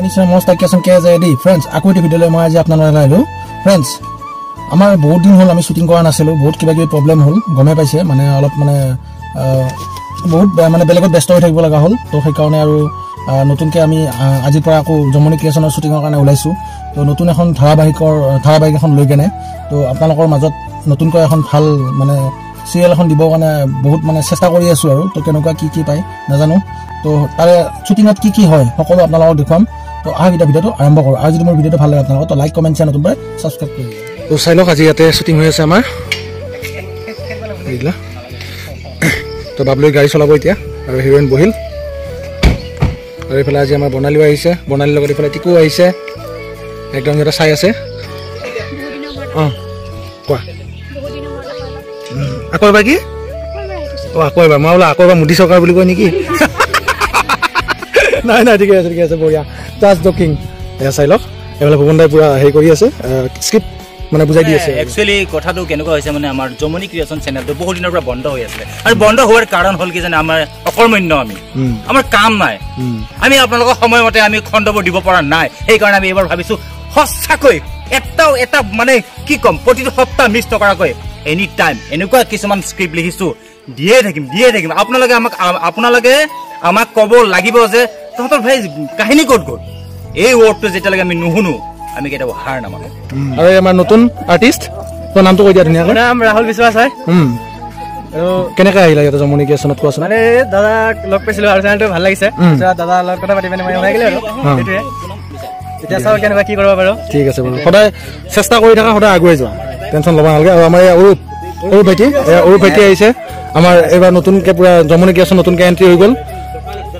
নিশ্চয় মস্ত কেছন কে যায় দেই ফ্ৰেণ্ডছ আকৌ এটা ভিডিঅ'লৈ মই আজি আপোনালোকক আহিলো ফ্ৰেণ্ডছ আমাৰ বহুত দিন হ'ল আমি শ্বুটিং কৰা নাছিলোঁ বহুত কিবা কিবি প্ৰব্লেম হ'ল গমে পাইছে মানে অলপ মানে বহুত মানে বেলেগত ব্যস্ত হৈ থাকিব লগা হ'ল তো সেইকাৰণে আৰু নতুনকৈ আমি আজিৰ পৰা আকৌ জমনি ক্ৰিয়েশ্যনৰ শ্বুটিঙৰ কাৰণে ওলাইছোঁ তো নতুন এখন ধাৰাবাহিক এখন লৈ কেনে তো আপোনালোকৰ মাজত নতুনকৈ এখন ভাল মানে চিৰিয়েল এখন দিবৰ কাৰণে বহুত মানে চেষ্টা কৰি আছোঁ আৰু তো কেনেকুৱা কি পায় নাজানো তো তাৰে শ্বুটিঙত কি হয় সকলো আপোনালোকক দেখুৱাম তো আহা ভিডিঅ'টো আৰম্ভ কৰোঁ আৰু যদি মোৰ ভিডিঅ'টো ভাল লাগে আপোনালোকক তো লাইক কমেণ্ট শ্বেয়াৰ নতুনকৈ ছাবস্ক্ৰাইব কৰি তো চাই লওক আজি ইয়াতে শ্বুটিং হৈ আছে আমাৰ তো বাবলুৱে গাড়ী চলাব এতিয়া আৰু হিৰোইন বহিল আৰু এইফালে আজি আমাৰ বৰ্ণালীও আহিছে বৰ্ণালীৰ লগত এইফালে টিকু আহিছে একদম সিহঁতে চাই আছে অঁ কোৱা আকৌ এবাৰ কি অঁ আকৌ এবাৰ মই বোলো আকৌ এবাৰ মোদী চৰকাৰ বুলি কয় নেকি নাই ঠিকে আছে বঢ়িয়া জাষ্ট জকিং এয়া চাই লওক এইফালে ভুৱন দাই পুৰা হেৰি কৰি আছে স্ক্ৰিপ্ট মানে বুজাই দি আছে একচুৱেলি কথাটো কেনেকুৱা হৈছে মানে আমাৰ জমনি ক্ৰিয়েশ্যন চেনেলটো বহুত দিনৰ পৰা বন্ধ হৈ আছিলে আৰু বন্ধ হোৱাৰ কাৰণ হ'ল কি জানে আমাৰ অকৰ্মণ্য আমি আমাৰ কাম নাই আমি আপোনালোকক সময়মতে আমি খণ্ডবোৰ দিব পৰা নাই সেইকাৰণে আমি এইবাৰ ভাবিছোঁ সঁচাকৈ এটা মানে কি ক'ম প্ৰতিটো সপ্তাহ মিছ নকৰাকৈ এনি টাইম এনেকুৱা কিছুমান স্ক্ৰিপ্ট লিখিছোঁ দিয়ে থাকিম আপোনালোকে আমাক ক'ব লাগিব যে তহঁতৰ ভাই কাহিনী ক'ত গ'ল এই ৱৰ্ডটো যেতিয়ালৈকে আমি নুশুনো আমি কেতিয়াবা হাৰ নামানো আৰু আমাৰ নতুন আৰ্টিষ্ট তোৰ নামটো কৈ দিয়া ধুনীয়াকৈ নাম ৰাহুল বিশ্বাস হয় আৰু কেনেকৈ আহিলা ইয়াতে জমনি ক্ৰিয়েশ্যনত কোৱাচোন মানে দাদাক লগ পাইছিলোঁ আৰু চেনেলটো ভাল লাগিছে দাদাৰ লগত কথা পাতি মানে মই ওলাই গ'লো আৰু সেইটোৱে এতিয়া চাওঁ কেনেকুৱা কি কৰিব পাৰোঁ ঠিক আছে বাৰু সদায় চেষ্টা কৰি থাকা সদায় আগুৱাই যোৱা টেনশ্যন ল'ব নালাগে আৰু আমাৰ এই অৰূপ ভাইটি আহিছে আমাৰ এইবাৰ নতুনকৈ পুৰা জমনি ক্ৰিয়েশ্যন নতুনকৈ এণ্ট্ৰি হৈ গ'ল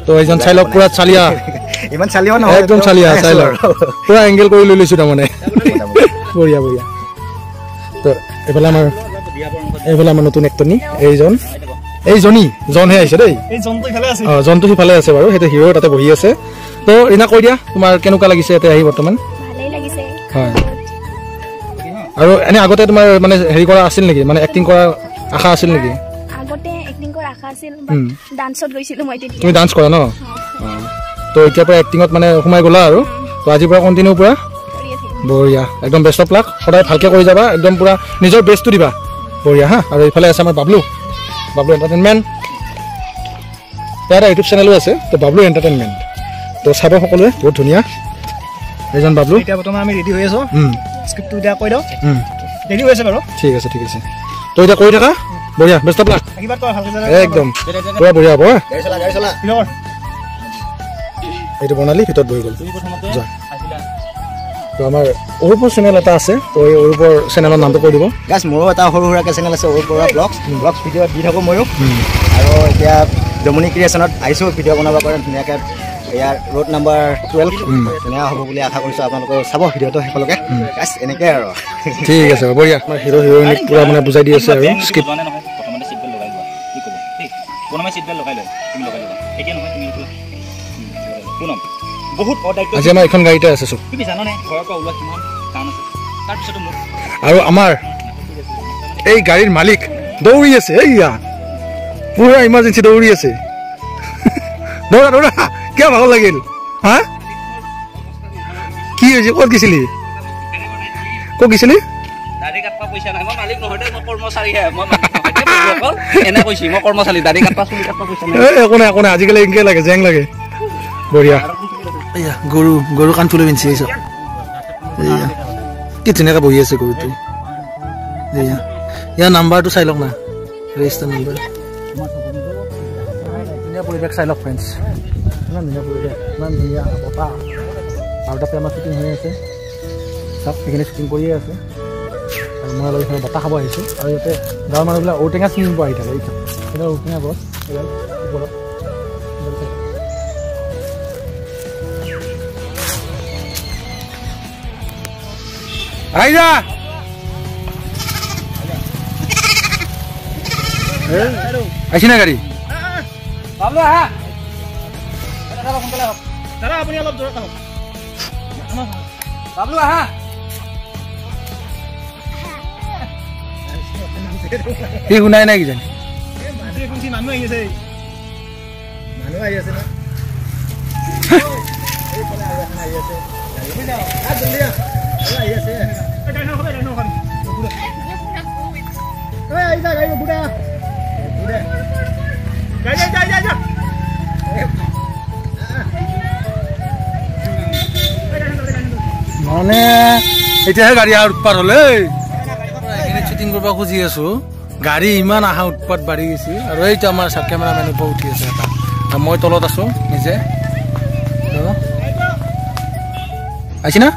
তো এইজন চাই লওক পুৰা চালিয়া ইমান চালিয়া নহয় একদম চালিয়া চাই লওক পুৰা এংগেল কৰি লৈ লৈছোঁ তাৰমানে বঢ়িয়া তো এইফালে আমাৰ নতুন এক্টৰনি জনহে আহিছে দেই অঁ জনটো সিফালে আছে বাৰু সেইটো হিৰ' তাতে বহি আছে তো ৰীণা কৈ দিয়া তোমাৰ কেনেকুৱা লাগিছে ইয়াতে আহি বৰ্তমান হয় আৰু এনে আগতে তোমাৰ মানে হেৰি কৰা আছিল নেকি মানে এক্টিং কৰাৰ আশা আছিল নেকি তুমি ডান্স কৰা ন তো এতিয়াৰ পৰা এক্টিঙত মানে সোমাই গ'লা আৰু তো আজিৰ পৰা কণ্টিনিউ পুৰা বঢ়িয়া একদম বেষ্ট অফ লাক সদায় ভালকৈ কৰি যাবা একদম পুৰা নিজৰ বেষ্টটো দিবা বঢ়িয়া হা আৰু এইফালে আছে আমাৰ বাবলু এণ্টাৰটেইনমেণ্ট ইয়াৰ ইউটিউব চেনেলো আছে তো বাবলু এণ্টাৰটেইনমেণ্ট তো চাব সকলোৱে বহুত ধুনীয়া এইজন বাবলু এতিয়া বৰ্তমান আমি ৰেডি হৈ আছোঁ স্ক্ৰিপ্টটো এতিয়া কৈ দিওঁ ৰেডি হৈ আছে বাৰু ঠিক আছে তো এতিয়া কৰি থাকা বঢ়িয়া বেষ্ট অফ লাক একদম পুৰা বঢ়িয়া হ'ব এইটো বৰ্ণালী ভিতৰত বহি গ'ল তো আমাৰ অৰূপৰ চেনেল এটা আছে তো এই অৰূপৰ চেনেলৰ নামটো কৈ দিব গাছ মোৰো এটা সৰু সুৰাকৈ চেনেল আছে অৰূপ বৰুৱা ব্লগছ ভিডিঅ' দি থাকোঁ ময়ো আৰু এতিয়া জমনি ক্ৰিয়েশ্যনত আহিছোঁ ভিডিঅ' বনাব কাৰণে ধুনীয়াকৈ ইয়াৰ ৰোড নাম্বাৰ 12 ধুনীয়া হ'ব বুলি আশা কৰিছোঁ আপোনালোকে চাব ভিডিঅ'টো শেষলৈকে গাছ এনেকৈ আৰু ঠিক আছে বঢ়িয়া আমাৰ হিৰ' হিৰ'ইনিক পুৰা মানে বুজাই দি আছে আৰু স্ক্ৰিপ্ট আজি আমাৰ এখন গাড়ীতে আছে চব আৰু আমাৰ এই গাড়ীৰ মালিক দৌৰি আছে এইয়া পুৰা ইমাৰ্জেঞ্চি দৌৰি আছে দৌৰা কিয় ভাগৰ লাগিল হা কি হৈছে ক'ত গৈছিলি একো নাই আজিকালি এনেকৈ লাগে জেং লাগে বঢ়িয়া এয়া গৰু কাণ ফুলে পিন্ধি আহিছ এয়া কি ধুনীয়াকৈ বহি আছে গৰুটো এয়া ইয়াৰ নাম্বাৰটো চাই লওক না ৰেজিষ্টাৰ নাম্বাৰ ধুনীয়া পৰিৱেশ চাই লওক ফ্ৰেণ্ডছ ইমান ধুনীয়া পৰিৱেশ ইমান ধুনীয়া বতাহ আৰু তাতে আমাৰ শ্বুটিং হৈ আছে চাওক সেইখিনি শ্বুটিং কৰিয়ে আছে আৰু মই অলপ এইফালে বতাহ খাব আহিছোঁ আৰু ইয়াতে গাঁৱৰ মানুহবিলাক ঔটেঙা ছিঙিব আহি থাকে এইটো ঔটেঙা গছ ওপৰত আইজা আইছি না গাড়ী সি শুনাই নাই কিজানি মানুহ আহি আছে মানে এতিয়াহে গাড়ী অহাৰ উৎপাত হ'লে এইখিনি শ্বুটিং কৰিব খুজি আছোঁ গাড়ী ইমান অহা উৎপাত বাঢ়ি গৈছে আৰু এইটো আমাৰ চাব কেমেৰামেন ওপৰত উঠি আছে এটা মই তলত আছোঁ নিজে আহিছে না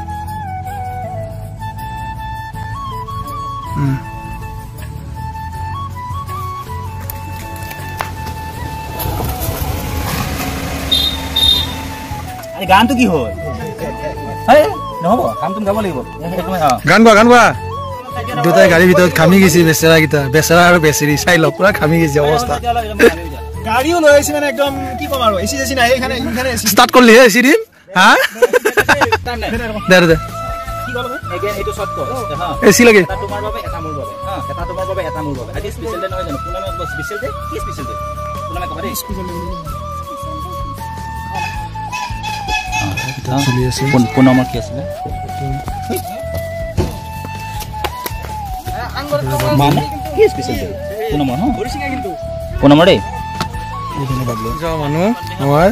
গানটো কি হ'ল নহ'ব কামটো গাব লাগিব গান গোৱা দুটাই গাড়ীৰ ভিতৰত খামি গৈছে বেচেৰা আৰু বেচেৰি চাই লওক পুৰা খামি গৈছে অৱস্থা গাড়ীও লৈ আহিছে মানে একদম কি ক'ম আৰু এচি চেচি নাই এইখানে ষ্টাৰ্ট কৰিলিহে এচি দিম হা দে এচি লাগে তোমাৰ বাবে এটা মোৰ বাবে এটা তোমাৰ বাবে এটা মোৰ বাবে আজি স্পেচিয়েল ডে নহয় জানো পুনমে স্পেচিয়েল ডে কি স্পেচিয়েল ডে পুনমে কবা দেই স্পেচিয়েল ডে চলি আছে পুনমৰ কি আছিলে মানে কি স্পেচিয়েল ডে পুনমৰ হৰিছিঙা কিন্তু পুনমৰ দেই মানুহ আমাৰ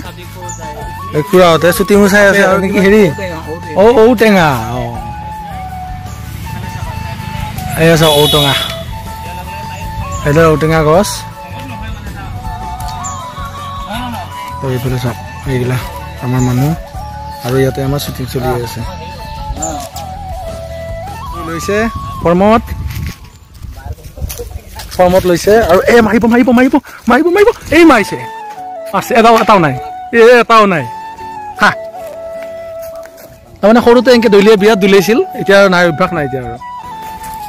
খুৰাহঁতে শ্বুটিঙো চাই আছে আৰু নেকি হেৰি ঔটেঙা এই আছে ঔটেঙা এইডাল ঔটেঙা গছ এইফালে চাওক এইগিলা আমাৰ মানুহ আৰু ইয়াতে আমাৰ শ্বুটিং চলি আছে লৈছে ফৰ্মত লৈছে আৰু এই মাৰিব এই মাৰিছে আছে এটাও নাই হা তাৰমানে সৰুতে এনেকৈ দলীয় বিয়াত দুলাইছিল এতিয়া নাই অভ্যাস নাই এতিয়া আৰু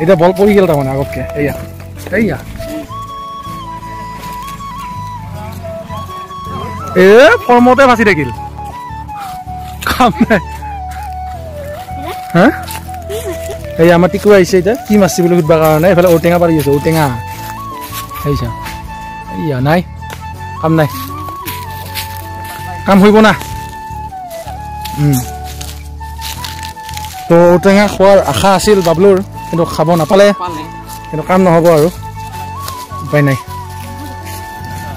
এতিয়া বল পৰি গ'ল তাৰমানে আগতকে এয়া ফৰ্মতে বাচি থাকিল কাম নাই হা এই আমাৰ টিকু আহিছে এতিয়া কি মাছছি বুলি সুধিবৰ কাৰণে এইফালে ঔটেঙা পাৰি আছে ঔটেঙা আহিছা এইয়া নাই কাম হইব না তো ঔটেঙা খোৱাৰ আশা আছিল বাবলুৰ কিন্তু খাব নাপালে কিন্তু কাম নহ'ব আৰু উপায় নাই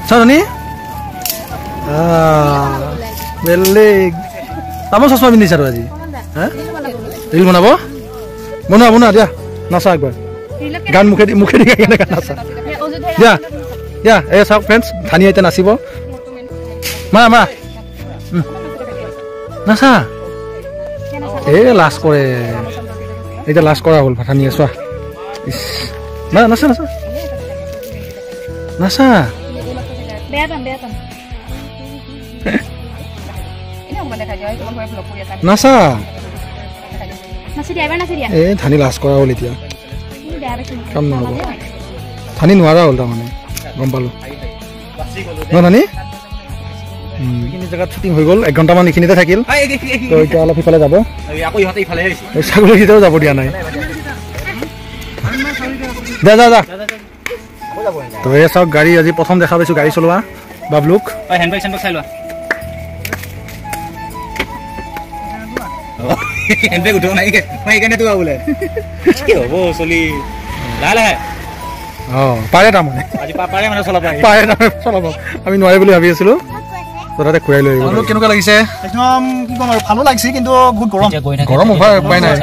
চানি বেলেগ তামোল চশমা পিন্ধিছা আৰু আজি হা ৰিল বনোৱা দিয়া নাচা একবাৰ গান মুখেদি কেনেকৈ নাচা দিয়া এই চাওক ফ্ৰেণ্ডছ ধানি এতিয়া নাচিব মাৰা নাচা এই লাজ কৰে এতিয়া লাজ কৰা হ'ল ধানিয়ে চোৱা নাচা এই ধানি লাজ কৰা হ'ল এতিয়া কাম নহ'ব ধানি নোৱাৰা হ'ল তাৰমানে গম পালোঁ ধানি এইখিনি জেগাত শ্বুটিং হৈ গ'ল 1 ঘণ্টামান এইখিনিতে থাকিল তো এতিয়া অলপ সিফালে যাব ছাগলীৰ ভিতৰত যাব দিয়া নাই যা তো এই চাওক গাড়ী আজি প্ৰথম দেখা পাইছোঁ গাড়ী চলোৱা বাবলুক হেণ্ডবেগ চাই লোৱা হেণ্ডবেগ উঠোৱা নাই সেইকাৰণে তো বোলে কি হ'ব চলি লাহে পাৰে তাৰমানে আজি পাৰে মানে চলাব আমি নোৱাৰি বুলি ভাবি আছিলোঁ তাতে ঘূৰাই লৈ আহিব কেনেকুৱা লাগিছে একদম কি ক'ম আৰু ভালো লাগিছে কিন্তু বহুত গৰম অভাৰ উপায় নাই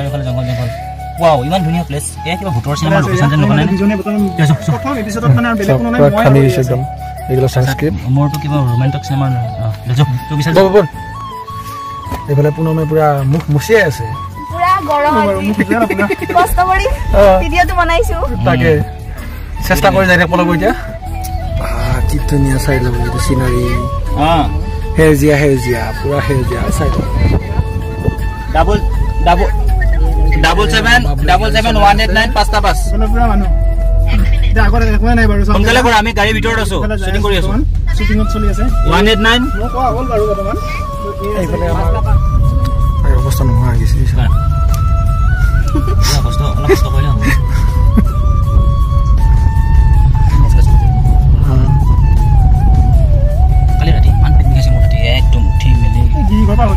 ওৱাও ইমান ধুনীয়া প্লেচ এয়া কিবা ভোটৰ চিনেমা লোকেশ্যন যেন লগা নাই প্ৰথম এপিছডত মানে আৰু বেলেগ কোনো নাই মই খালি গৈছে একদম এইগুলো সাংস্কৃত মোৰটো কিবা ৰোমান্টিক চিনেমা তো বিচাৰ এইফালে পুনমে পুৰা মুখ মুচিয়াই আছে পুৰা গৰম কষ্ট কৰি ভিডিঅ'টো বনাইছো তাকে চেষ্টা কৰি যাই পলক এতিয়া কি ধুনীয়া চাই ল'ব এইটো চিনাৰী সেউজীয়া পুৰা সেউজীয়া চাই ডাবল 777-189 5টা বাস পুৰা মানুহ আগৰ একো নাই বাৰু সোনকালে কৰা আমি গাড়ীৰ ভিতৰত আছো শ্বুটিং কৰি আছো শ্বুটিংত চলি আছে 189 মই কোৱা হ'ল বাৰু বৰ্তমান এইফালে আমাৰ অৱস্থা নোহোৱা হৈ গৈছে অলপ কষ্ট কৰিলে হ'ব কালি ৰাতি ইমান পিকনিক আছে মোৰ ৰাতি একদম উঠি মেলি কি কথা হ'ল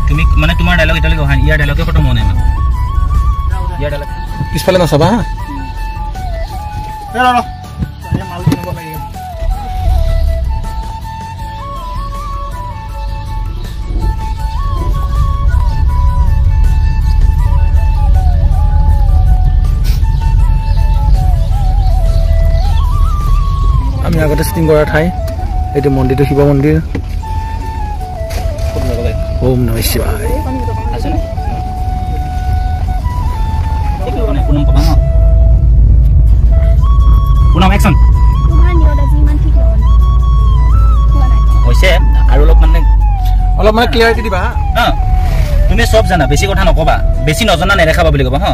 তুমি মানে তোমাৰ ডায়লগ এটালৈকে অহা ইয়াৰ ডায়লগে খতম হোৱা নাই মানে ইয়াৰ ডায়লগ পিছফালে নাচাবা মাল কিনিব লাগিব ইয়াতে শ্বুটিং কৰাৰ ঠাই এইটো মন্দিৰটো শিৱ মন্দিৰ ওম নমঃ শিৱায় আছেনে পুনম কবা ন পুনম একচন তোমাৰ নিয়ত আজি ইমান ঠিক নহ'ল হোৱা নাই হৈছে আৰু অলপ মানে ক্লিয়াৰিটি দিবা তুমি চব জানা বেছি কথা নকবা বেছি নজনা নেদেখাবা বুলি ক'বা হা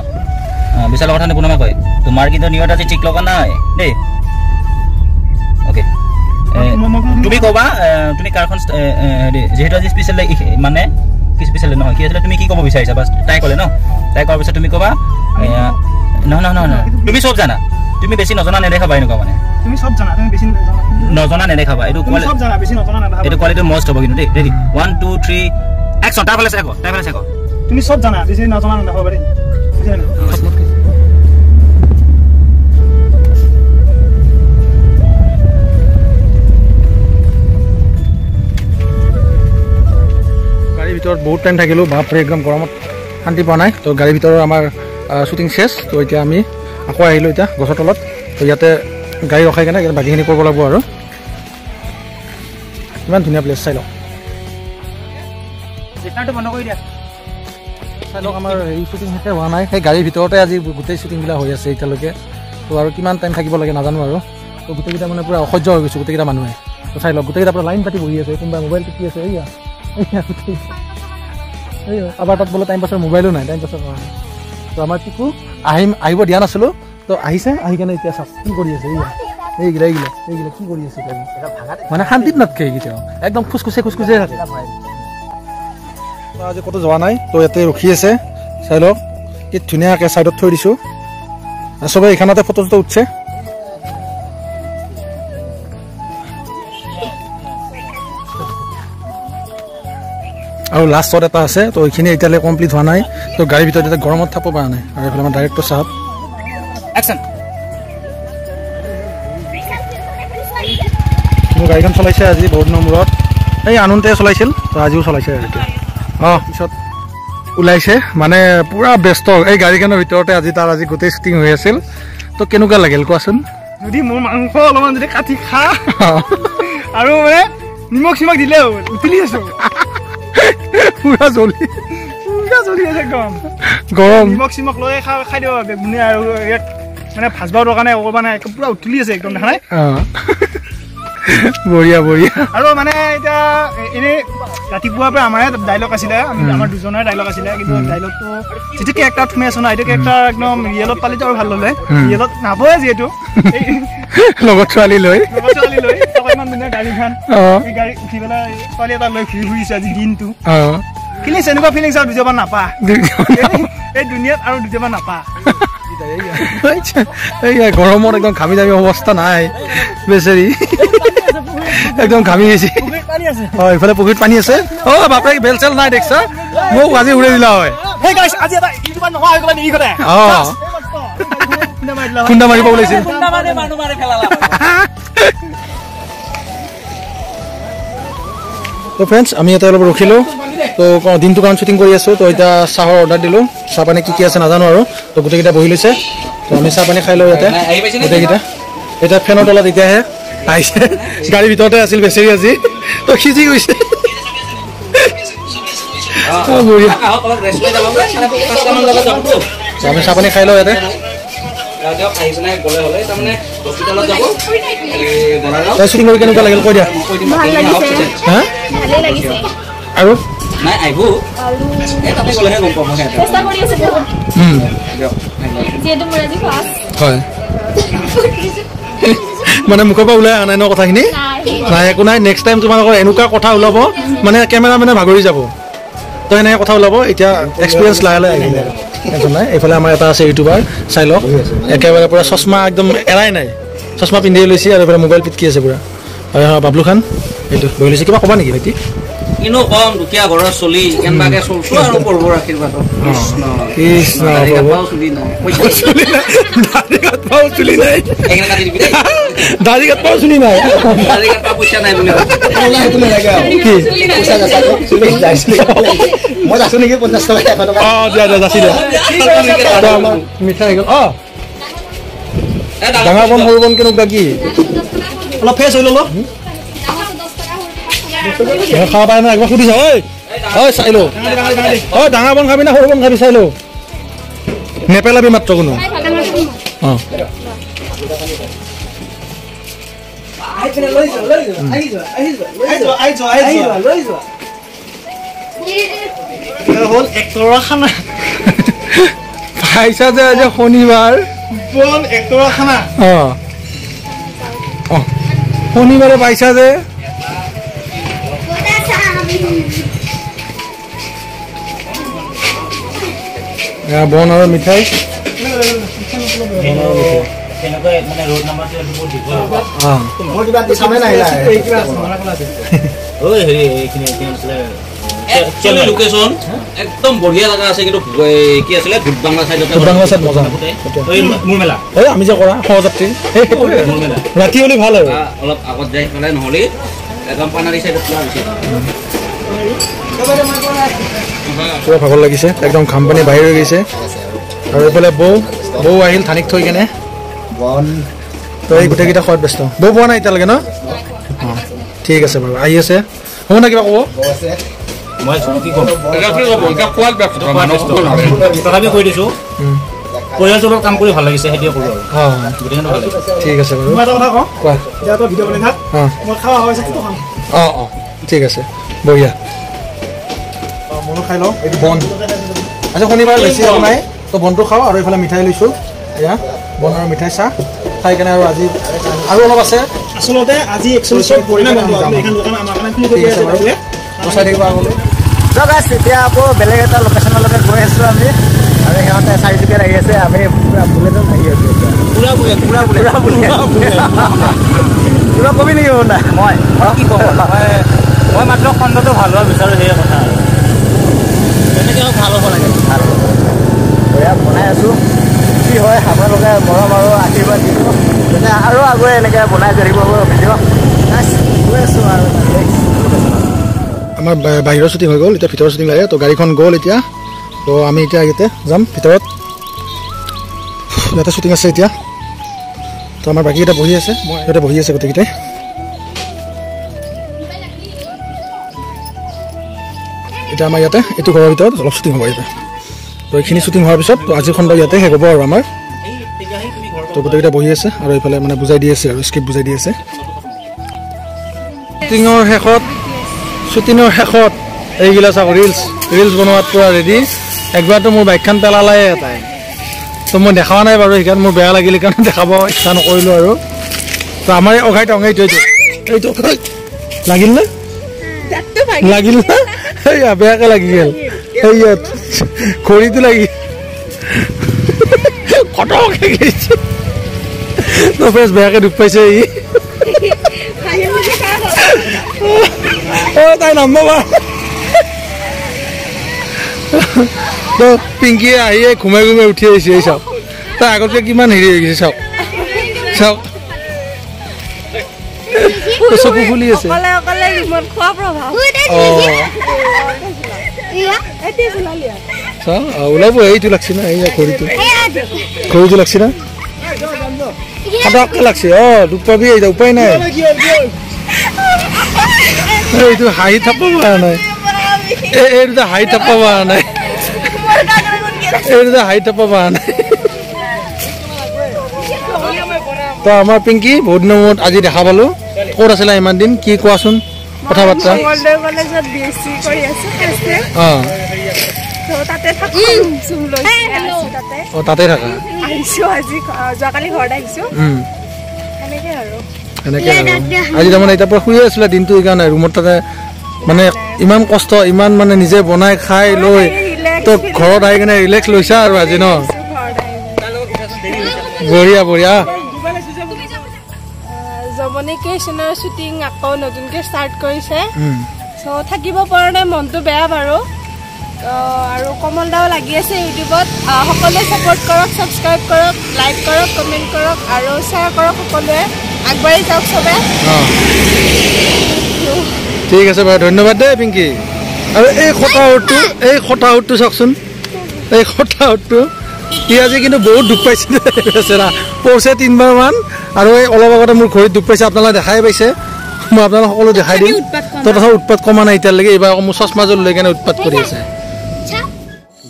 বিশালৰ কথা পুনমে কয় তোমাৰ কিন্তু নিয়ত আজি ঠিক লগা নাই দেই অ'কে তুমি ক'বা তুমি কাৰখন যিহেতু আজি স্পেচিয়েল মানে কি স্পেচিয়েল নহয় কি আছিলে তুমি কি ক'ব বিচাৰিছা বাছ তাই ক'লে ন তাই কোৱাৰ পিছত তুমি ক'বা নহয় তুমি চব জানা তুমি বেছি নজনা নেদেখাবা এনেকুৱা মানে তুমি সব জানা তুমি বেছি নজনা নেদেখাবা এইটো তুমি সব জানা বেছি নজনা নেদেখাবা এইটো কোৱালিটি মষ্ট হ'ব কিন্তু দেই ৰেডি 1 2 3 একচন তাৰ ফালে চাই তুমি সব জানা বেছি নজনা নেদেখাবা দেই বুজিলা গাড়ীৰ ভিতৰত বহুত টাইম থাকিলোঁ বাপৰে একদম গৰমত শান্তি পোৱা নাই তো গাড়ীৰ ভিতৰত আমাৰ শ্বুটিং শেষ তো এতিয়া আমি আকৌ আহিলোঁ এতিয়া গছৰ তলত তো ইয়াতে গাড়ী ৰখাই কেনে বাকীখিনি কৰিব লাগিব আৰু ইমান ধুনীয়া প্লেচ চাই লওক বন্ধ কৰি দিয়া চাই লওক আমাৰ এই শ্বুটিং শেষে হোৱা নাই সেই গাড়ীৰ ভিতৰতে আজি গোটেই শ্বুটিংবিলাক হৈ আছে এতিয়ালৈকে তো আৰু কিমান টাইম থাকিব লাগে নাজানো আৰু তো গোটেইকেইটা মানে পূৰা অসহ্য হৈ গৈছোঁ গোটেইকেইটা মানুহে তো চাই লওক গোটেইকেইটা পূৰা লাইন পাতি বহি আছে কোনোবা মোবাইল টিপি আছে এইয়া আবাৰ তাত বোলে টাইম পাছৰ মোবাইলো নাই টাইম পাছৰ কাৰণে তো আমাৰ টিকু আহিব দিয়া নাছিলোঁ তো আহিছে আহি কেনে এতিয়া চাওক কি কৰি আছে এইগিলা কি কৰি আছে মানে শান্তিত নাথাকে এইকেইটাও একদম খুচখুচে থাকে আজি ক'তো যোৱা নাই তো ইয়াতে ৰখি আছে চাই লওক কি ধুনীয়াকৈ ছাইডত থৈ দিছোঁ চবেই এইখনতে ফটো চটো উঠছে আৰু লাষ্টত এটা আছে তো এইখিনি এতিয়ালৈ কমপ্লিট হোৱা নাই তো গাড়ীৰ ভিতৰত এতিয়া গৰমত থাকব পৰা নাই আৰু এইফালে আমাৰ ডাইৰেক্টৰ চাহাব একচন মোৰ গাড়ীখন চলাইছে আজি বহুত দিনৰ মূৰত এই আনন্দে চলাইছিল তো আজিও চলাইছে এতিয়া পিছত ওলাইছে মানে পুৰা ব্যস্ত এই গাড়ীখনৰ ভিতৰতে আজি গোটেই শ্বুটিং হৈ আছিল তো কেনেকুৱা লাগিল কোৱাচোন যদি মোৰ মাংস অলপমান যদি কাটি খা আৰু মানে নিমখ চিমখ দিলে উতলি আছো পুৰা জ্বলি আছে গৰম নিমখ চিমখ লৈ খাই দিব বেগুনে আৰু ইয়াত মানে ভাজবাৰ কাৰণে অকণমান পুৰা উতলি আছে একদম দেখা নাই বঢ়িয়া আৰু মানে এতিয়া এনেই ৰাতিপুৱাৰ পৰা আমাৰ ডাইলগ আছিলে আমাৰ দুজনৰ ডাইলগ আছিলে কিন্তু ডাইলগটো যিটো কেৰেক্টাৰত সোমাই আছো ন এইটো কেৰেক্টাৰ একদম ৰিয়েলত পালিতো আৰু ভাল ল'লে ৰিয়েলত নাবয়ে যিহেতু লগত ছোৱালী লৈ ইমান ধুনীয়া গাড়ীখন এই গাড়ী উঠি পেলাই ছোৱালী এটা লৈ ঘূৰি ফুৰিছে আজি দিনটো ফিলিংছ এনেকুৱা ফিলিংছ আৰু দুজনমান নাপা এই দুনিয়াত আৰু দুজনমান নাপা গৰমত একদম ঘামি যামি অৱস্থা নাই বেচেৰি একদম ঘামি গৈছে ইফালে পুখুৰীত পানী আছে বাপৰে বেল চেল নাই দেখছা মোক আজি উৰাই দিলা হয় খুন্দা মাৰিব ওলাইছিল তো ফ্ৰেণ্ডছ আমি এটা অলপ ৰখিলোঁ তো দিনটো কাৰণ শ্বুটিং কৰি আছোঁ তো এতিয়া চাহৰ অৰ্ডাৰ দিলোঁ চাহ পানী কি আছে নাজানো আৰু তো গোটেইকেইটা বহি লৈছে তো আমি চাহ পানী খাই লওঁ ইয়াতে গোটেইকেইটা এতিয়া ফেনৰ তলত এতিয়াহে আহিছে গাড়ীৰ ভিতৰতে আছিল বেচেৰি আজি তো সিজি গৈছে আমি চাহ পানী খাই লওঁ ইয়াতে শ্বুটিং কৰি কেনেকুৱা লাগিল কৈ দিয়া আৰু হয় মানে মুখৰ পৰা ওলাই অহা নাই ন কথাখিনি নাই একো নাই নেক্সট টাইম তোমালোকৰ এনেকুৱা কথা ওলাব মানে কেমেৰা মানে ভাগৰি যাব তো এনেকৈ কথা ওলাব এতিয়া এক্সপিৰিয়েঞ্চ লাহে লাহে আহিলে টেনশ্যন নাই এইফালে আমাৰ এটা আছে ইউটিউবাৰ চাই লওক একেবাৰে পূৰা চশমা একদম এৰাই নাই চশমা পিন্ধি লৈছে আৰু এইফালে মোবাইল পিটকি আছে পূৰা বাবলু খান এইটো বহি লৈছে কিবা ক'বা নেকি ভাইটি কিনো কম দুখীয়া ঘৰৰ চলি কেনেবাকে চলছো আৰু পঢ়বৰ আশীৰ্বাদ ডাঙৰ বন সৰু বন কেনেকুৱা কি অলপ ফ্ৰেছ হৈ ল'লো খাব পাৰে না একবাৰ সুধিছা ঐ চাই লো ডাঙৰ বন খাবি না সৰু বন খাবি চাই লো নেপেলাবি মাত্ৰ কোনো হ'ল 1 টকা খানা পাইছা যে আজি শনিবাৰ বল 1 টকা খানা শনিবাৰে পাইছা যে বন আৰু মিঠাই লোকেশন একদম বঢ়িয়া লাগা আছে কিন্তু কি আছিলে ভূতবাংলা সাইডত মজা মোৰ মেলা আমি যে কৰা সহযাত্ৰী ৰাতি হ'লে ভাল আৰু অলপ আগত যাই পেলাই নহ'লে একদম পানাৰী সাইডত পুৰা ভাগৰ লাগিছে একদম ঘাম পানী বাহিৰ হৈ গৈছে আৰু এইফালে বৌ আহিল থানিক থৈ কেনে তো এই গোটেইকেইটা খোৱাত ব্যস্ত বৌ পোৱা নাই এতিয়ালৈকে ন ঠিক আছে বাৰু আহি আছে হ'ব না কিবা ক'ব তথাপি কৈ দিছোঁ পৰিয়ালটোৰ কাম কৰি ভাল লাগিছে সেইটোৱে কৰোঁ আৰু ঠিক আছে বাৰু ঠিক আছে বঢ়িয়া ময়ো খাই লওঁ এইটো বন আজি শনিবাৰ বেছি একো নাই তো বনটো খাওঁ আৰু এইফালে মিঠাই লৈছোঁ এয়া বন আৰু মিঠাই চাহ খাই কেনে আৰু আজি আৰু অলপ আছে আচলতে আজি একচুৱেলি চব পৰিণাম চাই থাকিব আগলৈ এতিয়া আকৌ বেলেগ এটা লোকেশ্যনলৈকে গৈ আছোঁ আমি আৰু সিহঁতে চাৰিচুকীয়াত আহি আছে আমি পুৰা বুলেটত আহি আছোঁ কিবা কবি নেকি শুনা মই কি ক'ব মই মাত্ৰ খণ্ডটো ভাল হোৱা বিচাৰোঁ সেয়ে কথা তেনেকৈ ভাল হ'ব লাগে ভাল এয়া বনাই আছোঁ কি হয় আপোনালোকে মৰম আৰু আশীৰ্বাদ দিব যাতে আৰু আগুৱাই এনেকৈ বনাই গৈ থাকিব ভিডিঅ' গৈ আছোঁ আৰু আমাৰ বাহিৰৰ শ্বুটিং হৈ গ'ল এতিয়া ভিতৰৰ শ্বুটিং লাগে তো গাড়ীখন গ'ল এতিয়া তো আমি এতিয়া ইয়াতে যাম ভিতৰত ইয়াতে শ্বুটিং আছে এতিয়া তো আমাৰ বাকীকেইটা বহি আছে ইয়াতে বহি আছে গোটেইকেইটাই এতিয়া আমাৰ ইয়াতে এইটো ঘৰৰ ভিতৰত অলপ শ্বুটিং হ'ব ইয়াতে তো এইখিনি শ্বুটিং হোৱাৰ পিছত তো আজিৰ খণ্ড ইয়াতে শেষ হ'ব আৰু আমাৰ তো গোটেইকেইটা বহি আছে আৰু এইফালে মানে বুজাই দি আছে আৰু স্ক্ৰিপ্ট বুজাই দি আছে শ্বুটিঙৰ শেষত এইগিলা চাওক ৰিলছ বনোৱাত পূৰা ৰেডি একবাৰতো মোৰ বাইকখন পেলালাই এটাই তো মই দেখাৱা নাই বাৰু সেইকাৰণে মোৰ বেয়া লাগিল সেইকাৰণে দেখাব ইচ্ছা নকৰিলোঁ আৰু তো আমাৰ এই অঘাইটো এইটো লাগিল না এইয়া বেয়াকৈ লাগি গ'ল এইয়াত খৰিটো লাগি কটককৈ গৈছে তো ফ্ৰেছ বেয়াকৈ দুখ পাইছে ই তাই নাম্বাবা তো পিংকিয়ে আহি ঘুমাই উঠি আহিছে এই চাওক তাই আগতকৈ কিমান হেৰি হৈ গৈছে চাওক চকু ফুলি আছে ওলাব এইটো লাগছে না এই খৰিটো লাগছে না সদাকে লাগছে দুখ পাবি এতিয়া উপায় নাই এইটো হাঁহি থাকব পৰা নাই এইটো হাঁহি থাকব পৰা নাই তো আমাৰ পিংকি বহুত দিনৰ মূৰত আজি দেখা পালো ক'ত আছিলা ইমান দিন কি কোৱাচোন কথা বাৰ্তা তাতে থাকা এনেকৈ আজি তাৰমানে এতিয়া পৰা শুয়ে আছিলে দিনটো সেইকাৰণে ৰুমত তাতে মানে ইমান কষ্ট ইমান মানে নিজে বনাই খাই লৈ তো ঘৰত আহি কিনে ৰিলেক্স লৈছা আৰু আজি ন বঢ়িয়া জমনিকেশ্যনৰ শ্বুটিং আকৌ নতুনকৈ ষ্টাৰ্ট কৰিছে চ' থাকিব পৰা নাই মনটো বেয়া বাৰু আৰু কমল দাও লাগি আছে ইউটিউবত সকলোৱে ছাপোৰ্ট কৰক ছাবস্ক্ৰাইব কৰক লাইক কৰক কমেণ্ট কৰক আৰু শ্বেয়াৰ কৰক সকলোৱে আগবাঢ়ি যাওক চবে ঠিক আছে বাৰু ধন্যবাদ দেই পিংকি আৰু এই খটাউটটো চাওকচোন এই খটাউটটো ই আজি কিন্তু বহুত দুখ পাইছে পৰিছে 3বাৰমান আৰু এই অলপ আগতে মোৰ ঘড়ীত দুখ পাইছে আপোনালোকে দেখাই পাইছে মই আপোনালোক সকলো দেখাই দিম তথাপি উৎপাত কমা নাই এতিয়ালৈকে এইবাৰ মোৰ চশমাযোৰ লৈ কেনে উৎপাত কৰি আছে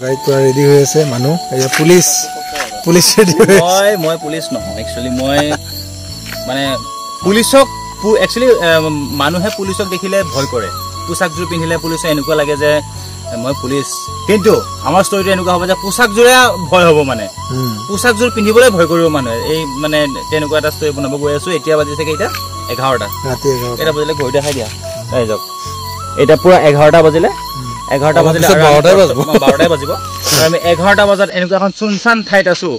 গাড়ীত পুৰা ৰেডি হৈ আছে মানুহ এই পুলিচ ৰেডি হৈ মই পুলিচ নহয় একচুৱেলি মই মানে পুলিচক একচুৱেলি মানুহে পুলিচক দেখিলে ভয় কৰে পোচাকযোৰ পিন্ধিলে পুলিচে এনেকুৱা লাগে যে মই পুলিচ কিন্তু আমাৰ ষ্টৰিটো এনেকুৱা হ'ব যে পোচাকযোৰে ভয় হ'ব মানে পোচাকযোৰ পিন্ধিবলৈ ভয় কৰিব মানুহে এই মানে তেনেকুৱা এটা ষ্টৰি বনাব গৈ আছো এতিয়া বাজিছে কেইটা 11টা ৰাতি 11টা বাজিলে ঘড়ী দেখাই দিয়া এই যাওক এতিয়া পুৰা 11টা বাজিলে 11টা বাজিলে 12টাই বাজিব আৰু আমি 11টা বজাত এনেকুৱা এখন চুনচান ঠাইত আছো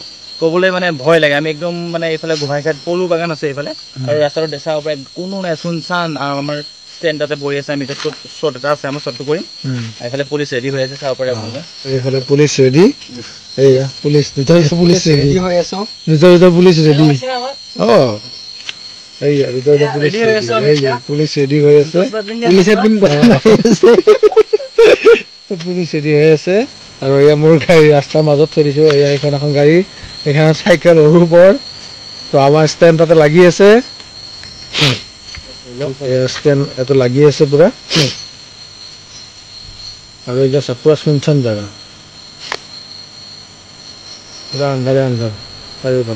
ক'বলৈ মানে ভয় লাগে আমি একদম মানে এইফালে গোহাঁইঘাট পলু বাগান আছে এইফালে আৰু ৰাস্তাটো দেখা ওপৰে কোনো নাই চুনচান আৰু আমাৰ টেণ্টতে বহি আছে আমি শ্বট এটা আছে আমাৰ শ্বটটো কৰিম এইফালে পুলিচ ৰেডি হৈ আছে চাব পাৰে আপোনালোকে এইফালে পুলিচ ৰেডি এইয়া পুলিচ দুটা পুলিচ ৰেডি হৈ আছে দুটা পুলিচ ৰেডি এইয়া দুটা পুলিচ এইয়া পুলিচ ৰেডি হৈ আছে পুলিচে পুলিচ ৰেডি হৈ আছে আৰু এয়া মোৰ গাড়ী ৰাস্তাৰ মাজত থৈ দিছোঁ এয়া এখন গাড়ী এখানে চাইকেল সৰু বৰ তো আমাৰ ষ্টেণ্ড তাতে লাগি আছে ষ্টেণ্ড এটো লাগি আছে পুৰা আৰু এতিয়া পুৰা শুনচান জাগা পুৰা আন্ধাৰ পাৰিব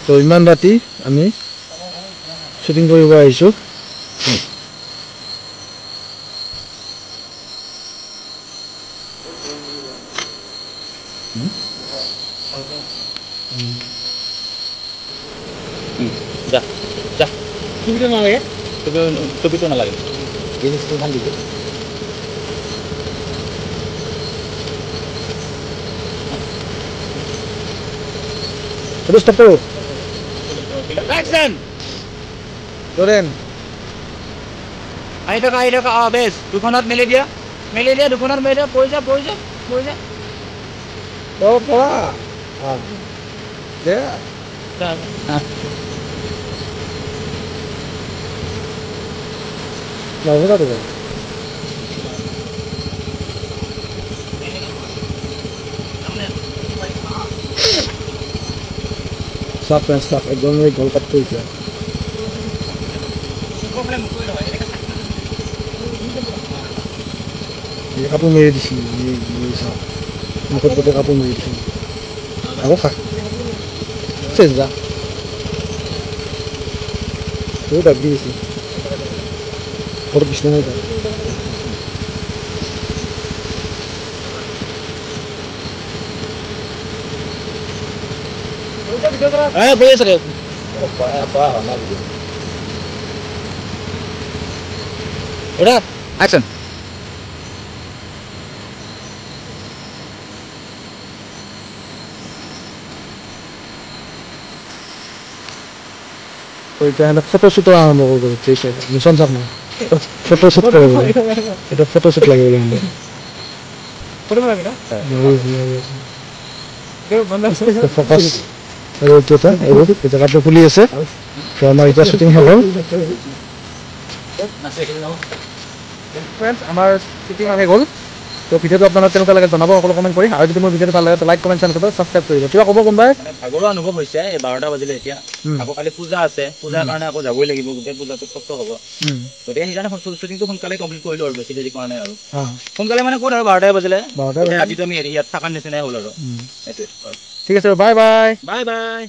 তো ইমান ৰাতি আমি শ্বুটিং কৰিব আহিছোঁ যা যা টুপিটো নালাগে টুপিটো নালাগে জিনিসটো ভাল দিব Terus tepu. Action. Doren. Ayo ka abes. Dukanat mele dia. Dukanat mele dia. Poi ja. Oh, pala. Ah. Dia. Dah. Mau berapa tu? Stop एकदम में गोल कट्टू है ये कापू मेरे दिशी ये सब मुझे तो कापू मेरे दिशी aku kah senza tu udah bisa harus bisa nih boleh serius. Apa gitu. Udah, action. Koy kaya photoshoot around mo ko Jason. Minsan sa mo. Photoshoot ko. Ito photoshoot lagi lang. Pwede mo lang ito? Ito focus. আৰু এটা এই জায়গাটা খুলি আছে তো আমাৰ এটা shooting হ'ল ফ্ৰেন্ডছ আমাৰ শুটিং আহি গ'ল তো ভিডিঅ'টো আপোনালোকে কেনেকুৱা লাগে জনাব সকলো কমেণ্ট কৰি আৰু যদি মোৰ ভিডিঅ'টো ভাল লাগে লাইক কমেণ্ট চেনেলটো ছাবস্ক্ৰাইব কৰি দিব কিবা ক'ব কোনোবাই ভাগৰুৱা অনুভৱ হৈছে এই 12টা বাজিলে এতিয়া আকৌ কালি পূজা আছে পূজাৰ কাৰণে আকৌ যাবই লাগিব গোটেই পূজাটো কষ্ট হ'ব গতিকে সেইকাৰণে শ্বুটিংটো সোনকালে কমপ্লিট কৰিলো আৰু বেছি দেৰি কৰা নাই আৰু সোনকালে মানে ক'ত আৰু 12টা বাজিলে ৰাতিটো আমি ইয়াত থকাৰ নিচিনাই হ'ল আৰু সেইটোৱে ঠিক আছে বাই বাই